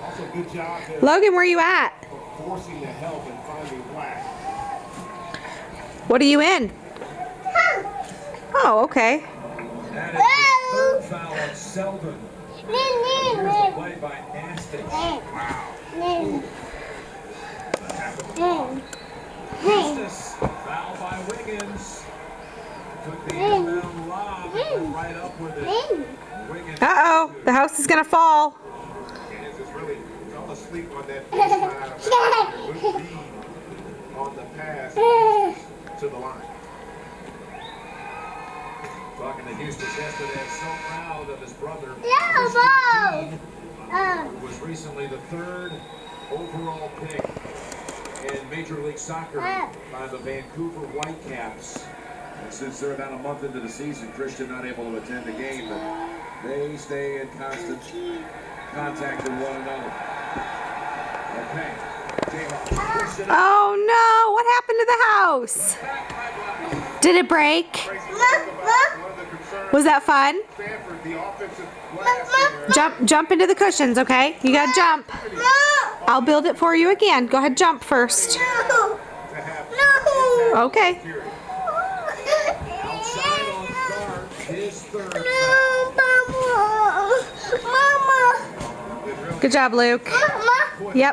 Also, good job there Logan, where are you at? forcing the help and finding Black. What are you in? Oh, okay. That is the third foul on Selden. Here's the play by Nasty. Eustace, foul by Wiggins. Took the inbound lob and went right up with it. Wiggins. Uh-oh, the house is gonna fall. Wiggins is really fell asleep on that baseline. Good read on the pass to the line. Talking to Houston yesterday, so proud of his brother, who was recently the third overall pick in Major League Soccer by the Vancouver Whitecaps. And since they're about a month into the season, Christian not able to attend the game, but they stay in constant contact with one another. Okay. Christian. Oh no, what happened to the house? Did it break? Was that fun? Stanford, the offensive glass Jump into the cushions, okay? You gotta jump. I'll build it for you again. Go ahead, jump first. Okay. Outside on guard, his third. Good job, Luke. Yep.